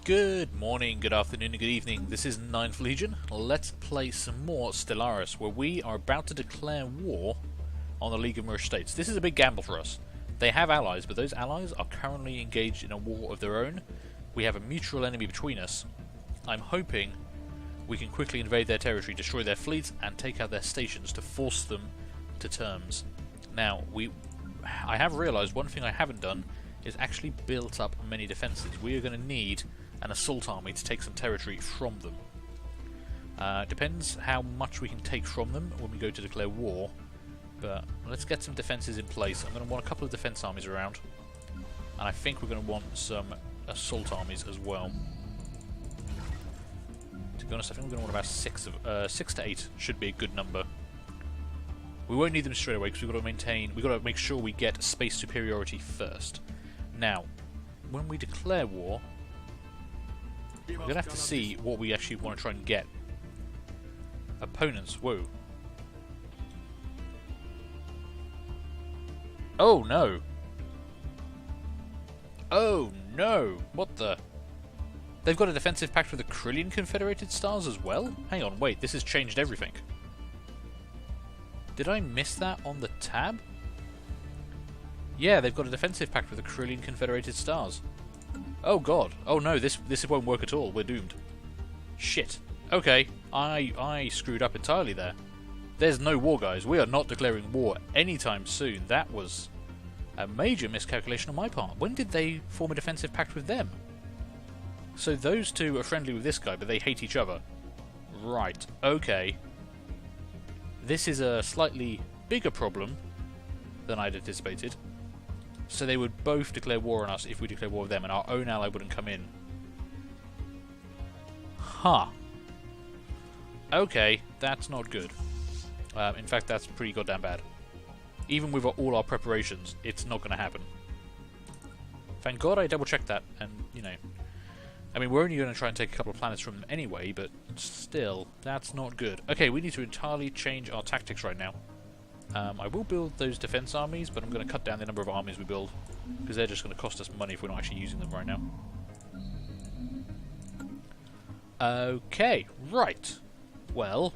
Good morning, good afternoon, and good evening. This is Ninth Legion. Let's play some more Stellaris, where we are about to declare war on the League of Mirror States. This is a big gamble for us. They have allies, but those allies are currently engaged in a war of their own. We have a mutual enemy between us. I'm hoping we can quickly invade their territory, destroy their fleets, and take out their stations to force them to terms. Now, I have realised one thing I haven't done is actually built up many defences. We are going to need an assault army to take some territory from them. Depends how much we can take from them when we go to declare war, but let's get some defences in place. I'm going to want a couple of defence armies around, and I think we're going to want some assault armies as well. To be honest, I think we're going to want about 6 to 8 should be a good number. We won't need them straight away because we've got to make sure we get space superiority first. Now, when we declare war, we're going to have to see what we actually want to try and get. Opponents, whoa. Oh no! Oh no! What the? They've got a defensive pact with the Krillian Confederated Stars as well? Hang on, wait, this has changed everything. Did I miss that on the tab? Yeah, they've got a defensive pact with the Krillian Confederated Stars. Oh god. Oh no, this won't work at all. We're doomed. Shit. Okay, I screwed up entirely there. There's no war, guys. We are not declaring war anytime soon. That was a major miscalculation on my part. When did they form a defensive pact with them? So those two are friendly with this guy, but they hate each other. Right, okay. This is a slightly bigger problem than I'd anticipated. So they would both declare war on us if we declare war with them, and our own ally wouldn't come in. Huh. Okay, that's not good. In fact, that's pretty goddamn bad. Even with all our preparations, it's not going to happen. Thank God I double-checked that, and, you know... I mean, we're only going to try and take a couple of planets from them anyway, but still, that's not good. Okay, we need to entirely change our tactics right now. I will build those defense armies, but I'm going to cut down the number of armies we build, because they're just going to cost us money if we're not actually using them right now. Okay, right. Well,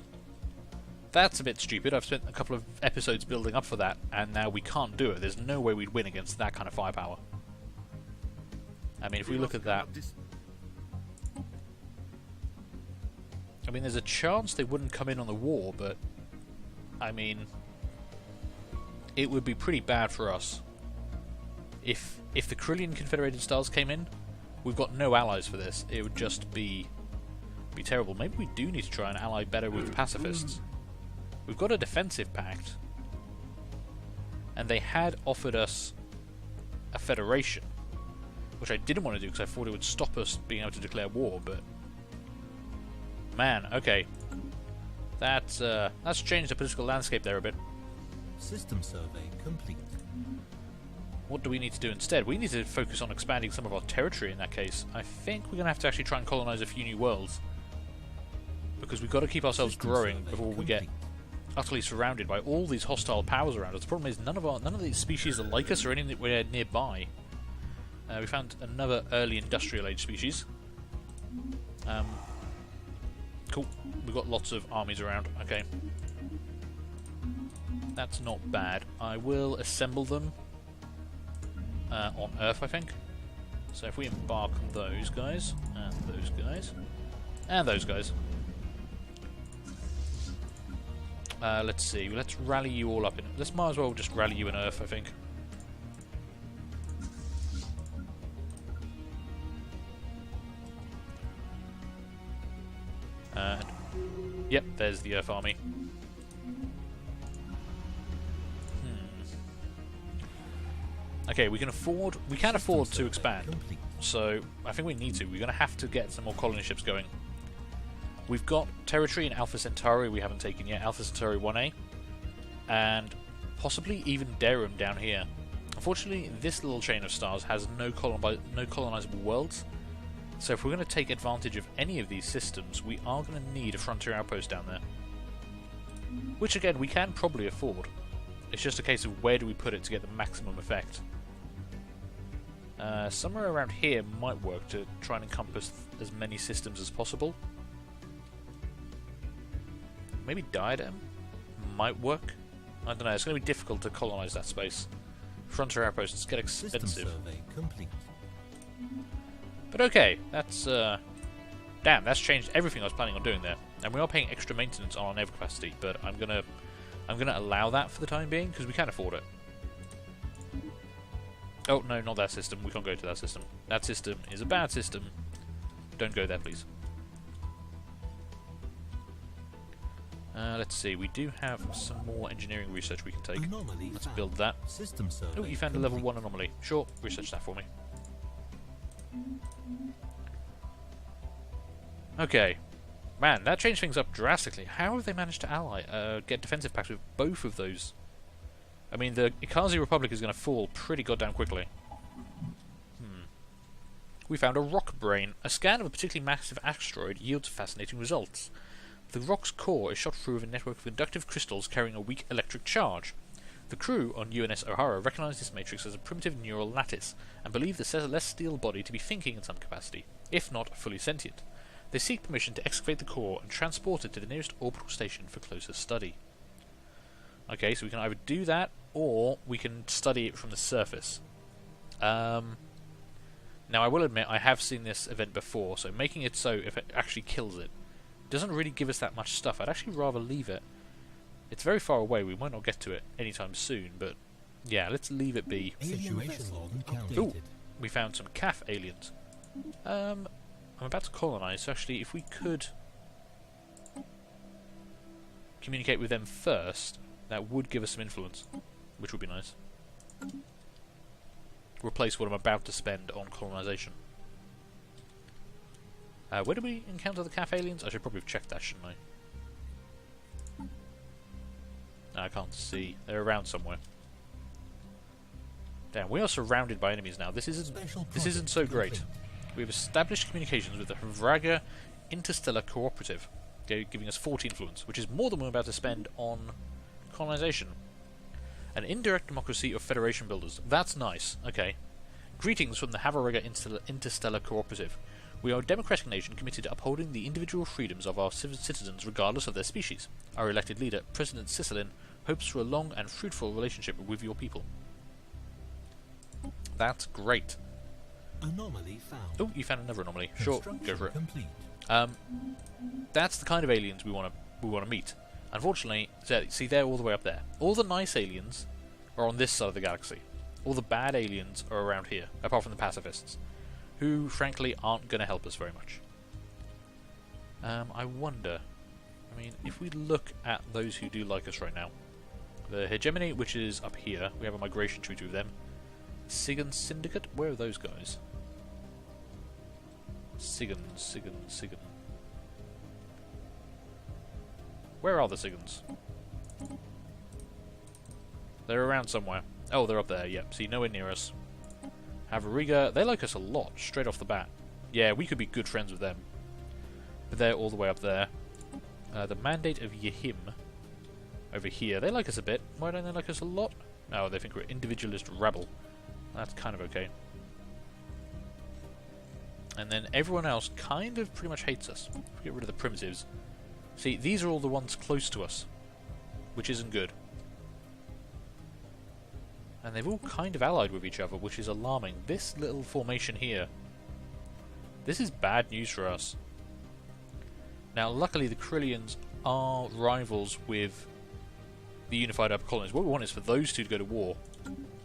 that's a bit stupid. I've spent a couple of episodes building up for that, and now we can't do it. There's no way we'd win against that kind of firepower. I mean, if we look at that... I mean, there's a chance they wouldn't come in on the war, but... I mean... it would be pretty bad for us. If the Krillian Confederated Stars came in, we've got no allies for this. It would just be terrible. Maybe we do need to try and ally better with the pacifists. We've got a defensive pact, and they had offered us a federation, which I didn't want to do because I thought it would stop us being able to declare war, but man, okay. That's changed the political landscape there a bit. System survey complete. What do we need to do instead? We need to focus on expanding some of our territory in that case. I think we're going to have to actually try and colonize a few new worlds, because we've got to keep ourselves growing before we get utterly surrounded by all these hostile powers around us. The problem is none of these species are like us or anywhere nearby. We found another early industrial age species. Cool. We've got lots of armies around. Okay. That's not bad. I will assemble them on Earth, I think. So if we embark on those guys, and those guys, and those guys. Let's see. Let's rally you all up in... Let's might as well just rally you in Earth, I think. Yep, there's the Earth army. Okay, we can afford to expand, so I think we need to. We're going to have to get some more colony ships going. We've got territory in Alpha Centauri we haven't taken yet, Alpha Centauri 1A, and possibly even Derum down here. Unfortunately, this little chain of stars has no colonizable worlds, so if we're going to take advantage of any of these systems, we are going to need a frontier outpost down there. Which again, we can probably afford. It's just a case of where do we put it to get the maximum effect. Somewhere around here might work to try and encompass as many systems as possible. Maybe Diadem might work. I don't know, it's going to be difficult to colonise that space. Frontier outposts get expensive. System survey complete. But okay, that's damn, that's changed everything I was planning on doing there. And we are paying extra maintenance on our naval capacity, but I'm gonna allow that for the time being because we can afford it. Oh no, not that system. We can't go to that system. That system is a bad system. Don't go there, please. Let's see. We do have some more engineering research we can take. Anomaly Let's found. build that. System survey Oh, you found a level complete. 1 anomaly. Sure, research that for me. Okay. Man, that changed things up drastically. How have they managed to get defensive pacts with both of those? I mean, the Ikazi Republic is going to fall pretty goddamn quickly. We found a rock brain. A scan of a particularly massive asteroid yields fascinating results. The rock's core is shot through with a network of inductive crystals carrying a weak electric charge. The crew on UNS O'Hara recognise this matrix as a primitive neural lattice and believe the celestial body to be thinking in some capacity, if not fully sentient. They seek permission to excavate the core and transport it to the nearest orbital station for closer study. Okay, so we can either do that, or we can study it from the surface. Now, I will admit, I have seen this event before, so making it so if it actually kills it doesn't really give us that much stuff. I'd actually rather leave it. It's very far away, we might not get to it anytime soon, but yeah, let's leave it be. Situation log updated. Ooh, we found some CAF aliens. I'm about to colonise, so actually if we could communicate with them first, that would give us some influence, which would be nice. Replace what I'm about to spend on colonisation. Where did we encounter the CAF aliens? I should probably have checked that, shouldn't I? No, I can't see. They're around somewhere. Damn, we are surrounded by enemies now. This isn't so great. We have established communications with the Hvraga Interstellar Cooperative, giving us 40 influence, which is more than we're about to spend on colonisation. An indirect democracy of Federation builders. That's nice. Okay. Greetings from the Hvraga Interstellar Cooperative. We are a democratic nation committed to upholding the individual freedoms of our citizens regardless of their species. Our elected leader, President Cicelin, hopes for a long and fruitful relationship with your people. That's great. Anomaly found. Oh, you found another anomaly. Sure, go for it. Complete. That's the kind of aliens we want to meet. Unfortunately, see, they're all the way up there. All the nice aliens are on this side of the galaxy. All the bad aliens are around here, apart from the pacifists, who, frankly, aren't going to help us very much. I wonder... I mean, if we look at those who do like us right now. The Hegemony, which is up here. We have a migration treaty with them. Sigan Syndicate? Where are those guys? Sigan. Where are the Sigans? They're around somewhere. Oh, they're up there, yep. See, nowhere near us. Havariga, they like us a lot, straight off the bat. Yeah, we could be good friends with them. But they're all the way up there. The Mandate of Yehim, over here. They like us a bit. Why don't they like us a lot? Oh, they think we're individualist rebel. That's kind of okay. And then everyone else kind of pretty much hates us. If we get rid of the primitives. See, these are all the ones close to us, which isn't good. And they've all kind of allied with each other, which is alarming. This little formation here, this is bad news for us. Now, luckily, the Krillians are rivals with the Unified Upper Colonies. What we want is for those two to go to war,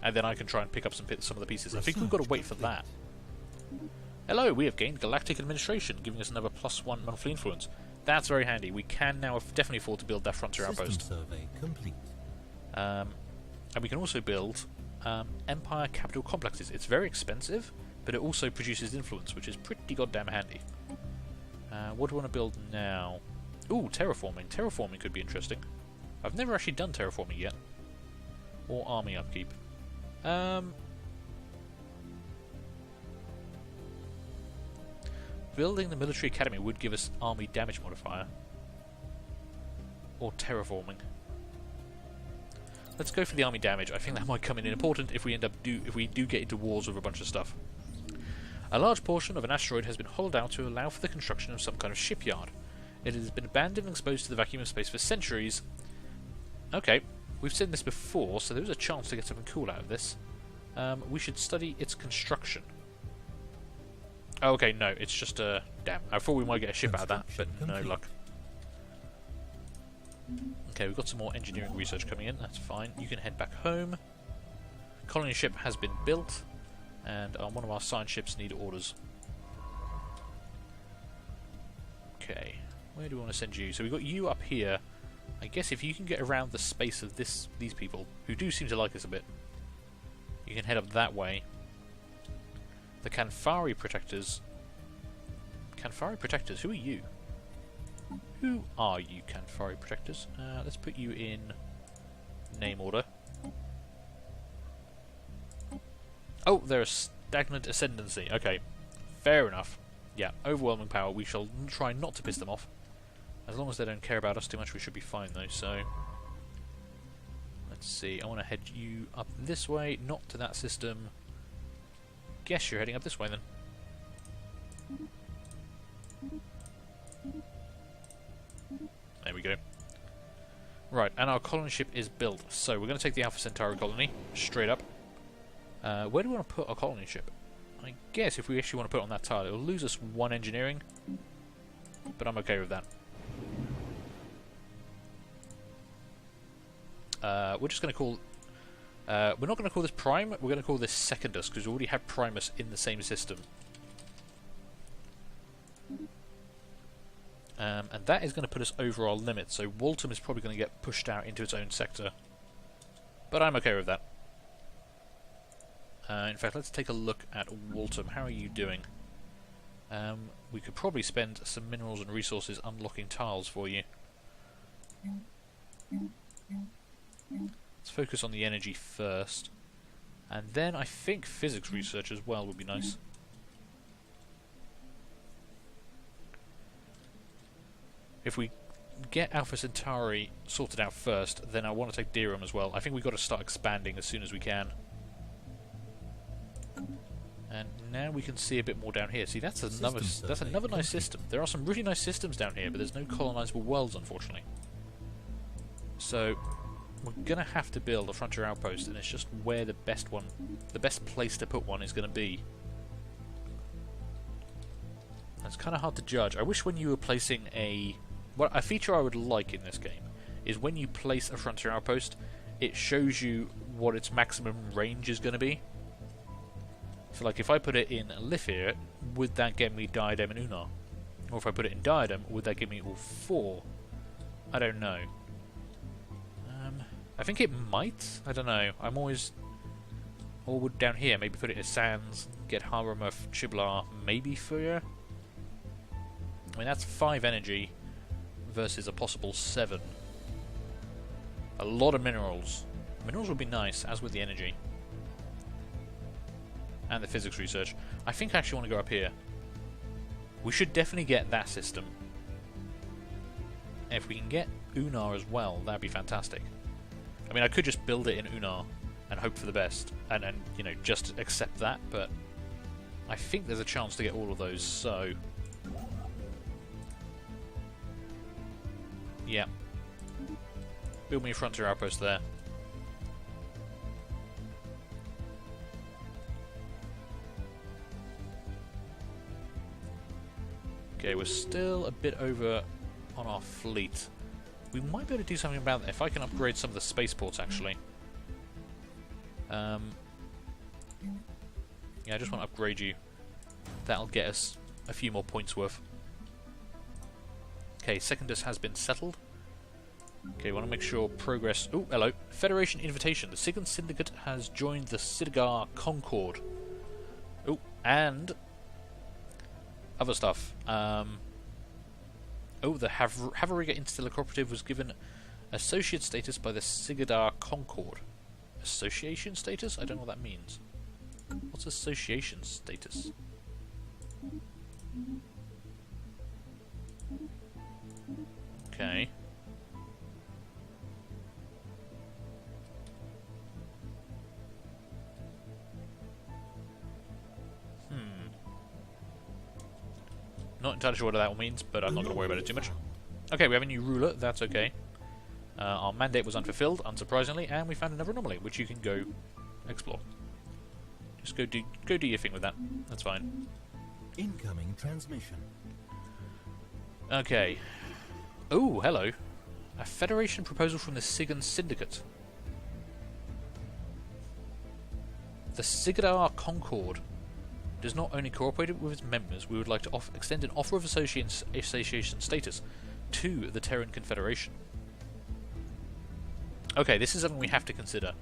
and then I can try and pick up some of the pieces. I think we've got to wait for that. Hello, we have gained Galactic Administration, giving us another +1 monthly influence. That's very handy. We can now definitely afford to build that frontier outpost. System survey complete. And we can also build Empire Capital Complexes. It's very expensive, but it also produces influence, which is pretty goddamn handy. What do I want to build now? Ooh, terraforming. Terraforming could be interesting. I've never actually done terraforming yet. Or army upkeep. Building the military academy would give us army damage modifier. Or terraforming. Let's go for the army damage. I think that might come in important if we do get into wars with a bunch of stuff. A large portion of an asteroid has been hollowed out to allow for the construction of some kind of shipyard. It has been abandoned and exposed to the vacuum of space for centuries. Okay, we've seen this before, so there's a chance to get something cool out of this. We should study its construction. Oh, okay, no, it's just a... Damn, I thought we might get a ship out of that, but no luck. Okay, we've got some more engineering research coming in, that's fine. You can head back home. Colony ship has been built, and one of our science ships need orders. Okay, where do we want to send you? So we've got you up here. I guess if you can get around the space of these people, who do seem to like us a bit, you can head up that way. The Canfari Protectors. Canfari Protectors, who are you? Who are you, Canfari Protectors? Let's put you in name order. Oh, they're a stagnant ascendancy. Okay, fair enough. Yeah, overwhelming power. We shall try not to piss them off. As long as they don't care about us too much, we should be fine though, so... Let's see, I want to head you up this way, not to that system. Guess you're heading up this way then. There we go. Right, and our colony ship is built. So we're going to take the Alpha Centauri colony, straight up. Where do we want to put our colony ship? I guess if we actually want to put it on that tile, it'll lose us 1 engineering. But I'm okay with that. We're just going to call... we're not going to call this Prime, we're going to call this Secondus, because we already have Primus in the same system. And that is going to put us over our limit, so Waltham is probably going to get pushed out into its own sector. But I'm okay with that. In fact, let's take a look at Waltham. How are you doing? We could probably spend some minerals and resources unlocking tiles for you. Let's focus on the energy first. And then I think physics research as well would be nice. If we get Alpha Centauri sorted out first, then I want to take Derum as well. I think we've got to start expanding as soon as we can. And now we can see a bit more down here. See, that's another nice system. There are some really nice systems down here, but there's no colonizable worlds, unfortunately. So we're gonna have to build a frontier outpost, and it's just where the best place to put one is gonna be. It's kind of hard to judge. I wish when you were placing a feature I would like in this game is when you place a frontier outpost, it shows you what its maximum range is going to be. So like if I put it in Lithir, would that get me Diadem and Unar? Or if I put it in Diadem, would that give me all 4? I don't know. I think it might. I don't know. I'm always... Or would down here maybe put it in Sands, get Haramuth, Chiblar, maybe Fuya? I mean, that's 5 energy versus a possible 7. A lot of minerals. Minerals would be nice, as with the energy. And the physics research. I think I actually want to go up here. We should definitely get that system. And if we can get Unar as well, that'd be fantastic. I mean, I could just build it in Unar and hope for the best. And you know, just accept that, but I think there's a chance to get all of those, so... Yeah. Build me a frontier outpost there. Okay, we're still a bit over on our fleet. We might be able to do something about that if I can upgrade some of the spaceports, actually. Yeah, I just want to upgrade you. That'll get us a few more points worth. Okay, Secondus has been settled. Okay, want to make sure progress... Oh, hello. Federation invitation. The Sigan Syndicate has joined the Sidigar Concord. Oh, and... other stuff. Oh, the Havariga Interstellar Cooperative was given associate status by the Sigadar Concord. Association status? I don't know what that means. What's association status? Okay. Not entirely sure what that all means, but I'm not going to worry about it too much. Okay, we have a new ruler. That's okay. Our mandate was unfulfilled, unsurprisingly, and we found another anomaly, which you can go explore. Just go do your thing with that. That's fine. Incoming transmission. Okay. Oh, hello. A Federation proposal from the Sigan Syndicate. The Sigadar Concord does not only cooperate with its members, we would like to extend an offer of association status to the Terran Confederation. Okay, this is something we have to consider.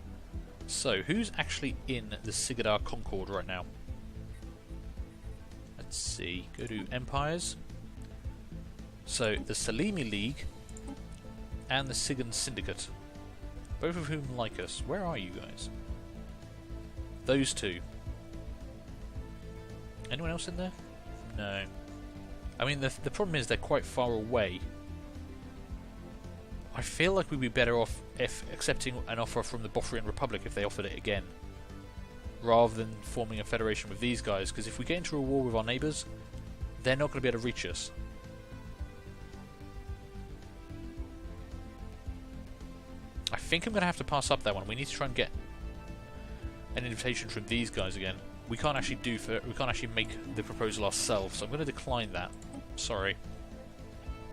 So, who's actually in the Sigadar Concord right now? Let's see. Go to Empires. So, the Salimi League and the Sigan Syndicate. Both of whom like us. Where are you guys? Those two. Anyone else in there? No. I mean, the problem is they're quite far away. I feel like we'd be better off if accepting an offer from the Bothrian Republic if they offered it again, rather than forming a federation with these guys, because if we get into a war with our neighbours, they're not going to be able to reach us. I think I'm going to have to pass up that one. We need to try and get an invitation from these guys again. We can't actually make the proposal ourselves, so I'm going to decline that. Sorry.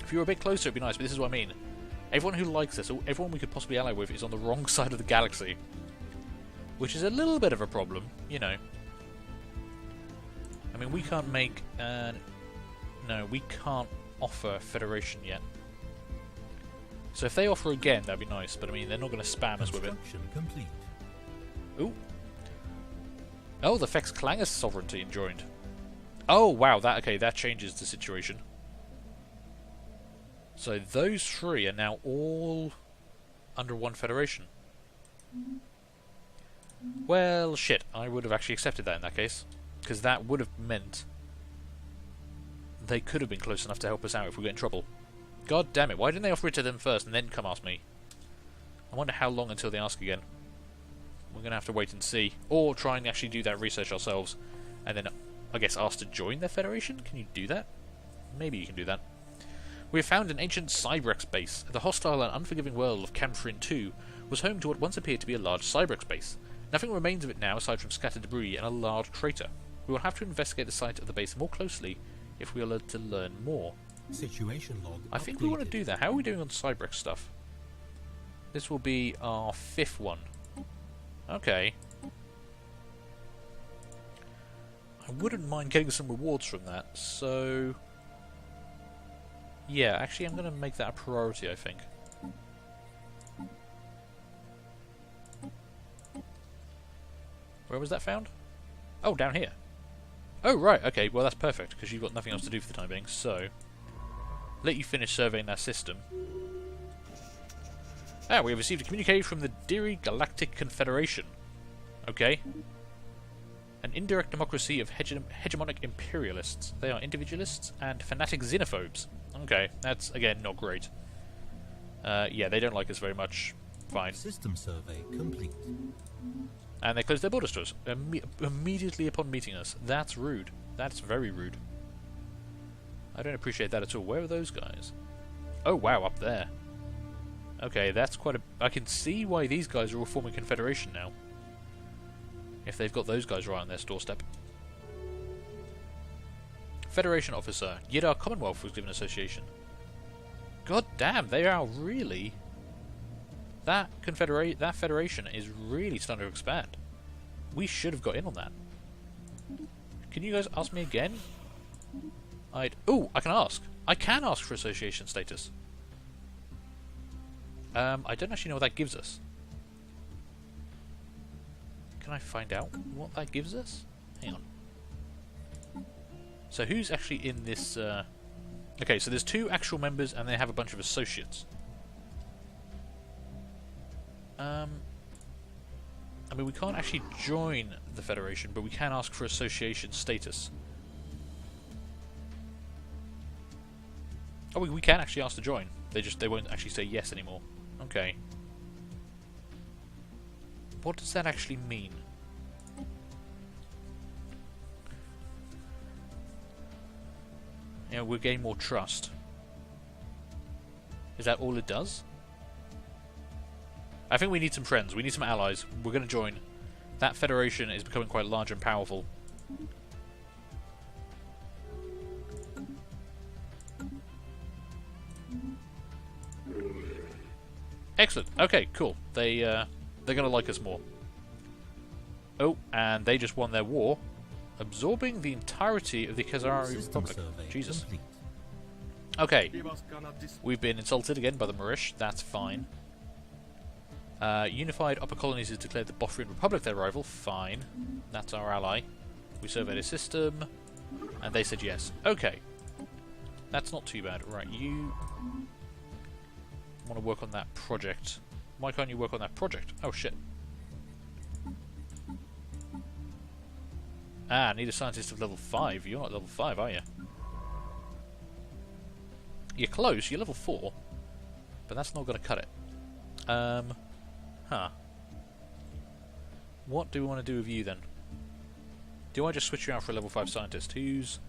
If you were a bit closer, it'd be nice, but this is what I mean. Everyone who likes us, or everyone we could possibly ally with, is on the wrong side of the galaxy. Which is a little bit of a problem, you know. I mean, we can't make... no, we can't offer Federation yet. So if they offer again, that'd be nice, but I mean, they're not going to spam us with it. Complete. Ooh. Oh, the Fex Clangers sovereignty joined. Oh, wow, that changes the situation. So those three are now all under one federation. Well, shit, I would have actually accepted that in that case, because that would have meant they could have been close enough to help us out if we get in trouble. God damn it, why didn't they offer it to them first and then come ask me? I wonder how long until they ask again. We're going to have to wait and see. Or try and actually do that research ourselves. And then, I guess, ask to join their federation? Can you do that? Maybe you can do that. We have found an ancient Cybrex base. The hostile and unforgiving world of Camphrin 2 was home to what once appeared to be a large Cybrex base. Nothing remains of it now aside from scattered debris and a large crater. We will have to investigate the site of the base more closely if we are to learn more. Situation log I think we want to do that. How are we doing on Cybrex stuff? This will be our 5th one. Okay. I wouldn't mind getting some rewards from that, so... yeah, actually I'm going to make that a priority, I think. Where was that found? Oh, down here. Oh, right, okay, well that's perfect, because you've got nothing else to do for the time being, so... let you finish surveying that system. Ah, we have received a communique from the Diri Galactic Confederation. Okay. An indirect democracy of hegemonic imperialists. They are individualists and fanatic xenophobes. Okay, that's, again, not great. Yeah, they don't like us very much. Fine. System survey complete. And they closed their borders to us immediately upon meeting us. That's rude. That's very rude. I don't appreciate that at all. Where are those guys? Oh, wow, up there. Okay, that's quite a... I can see why these guys are all forming Confederation now. If they've got those guys right on their doorstep. Federation officer. Yidar Commonwealth was given association. God damn, they are really... that federation is really starting to expand. We should have got in on that. Can you guys ask me again? Ooh, I can ask. I can ask for association status. I don't actually know what that gives us. Can I find out what that gives us? Hang on. So who's actually in this... okay, so there's 2 actual members and they have a bunch of associates. I mean, we can't actually join the Federation, but we can ask for association status. Oh, we can actually ask to join. They won't actually say yes anymore. Okay. What does that actually mean? You know, we'll gain more trust. Is that all it does? I think we need some friends. We need some allies. We're going to join. That federation is becoming quite large and powerful. Excellent. Okay, cool. They're going to like us more. Oh, and they just won their war, absorbing the entirety of the Khazari Republic. Jesus. Complete. Okay, we've been insulted again by the Marish. That's fine. Unified Upper Colonies has declared the Bothrian Republic their rival. Fine. That's our ally. We surveyed a system, and they said yes. Okay. That's not too bad. Right, you want to work on that project. Why can't you work on that project? Oh, shit. Ah, need a scientist of level 5. You're not level 5, are you? You're close. You're level 4. But that's not going to cut it. Huh. What do we want to do with you, then? Do I just switch you out for a level 5 scientist? Who's...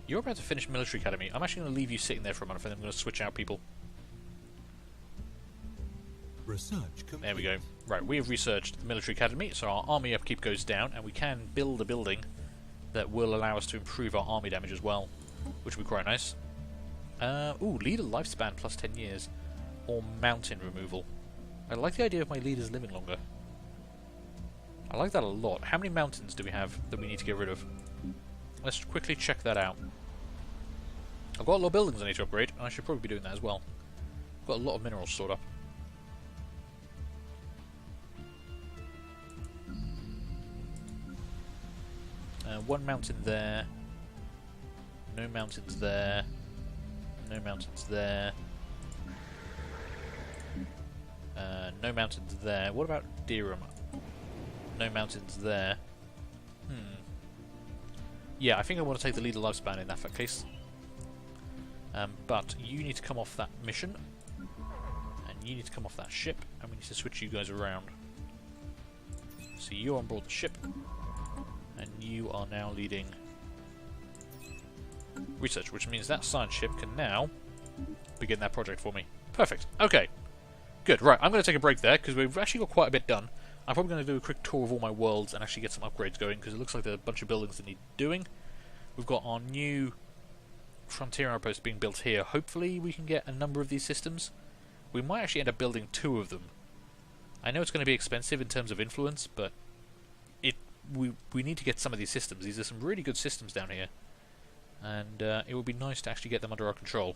You're about to finish military academy. I'm actually going to leave you sitting there for a moment, and I'm going to switch out people. Research complete. There we go. Right, we have researched the military academy, so our army upkeep goes down, and we can build a building that will allow us to improve our army damage as well, which would be quite nice. Ooh, leader lifespan plus 10 years, or mountain removal. I like the idea of my leaders living longer. I like that a lot. How many mountains do we have that we need to get rid of? Let's quickly check that out. I've got a lot of buildings I need to upgrade, and I should probably be doing that as well. I've got a lot of minerals stored up. One mountain there. No mountains there. No mountains there. No mountains there. What about Dirham? No mountains there. Yeah, I think I want to take the leader lifespan in that case. But you need to come off that mission. And you need to come off that ship. And we need to switch you guys around. So you're on board the ship. And you are now leading research, which means that science ship can now begin that project for me. Perfect. Okay. Good. Right, I'm going to take a break there, because we've actually got quite a bit done. I'm probably going to do a quick tour of all my worlds and actually get some upgrades going, because it looks like there are a bunch of buildings that need doing. We've got our new frontier outpost being built here. Hopefully we can get a number of these systems. We might actually end up building 2 of them. I know it's going to be expensive in terms of influence, but we need to get some of these systems. These are some really good systems down here. And it would be nice to actually get them under our control.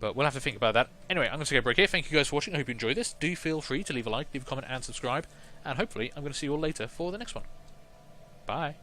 But we'll have to think about that. Anyway, I'm going to take a break here. Thank you guys for watching. I hope you enjoyed this. Do feel free to leave a like, leave a comment and subscribe. And hopefully I'm going to see you all later for the next one. Bye.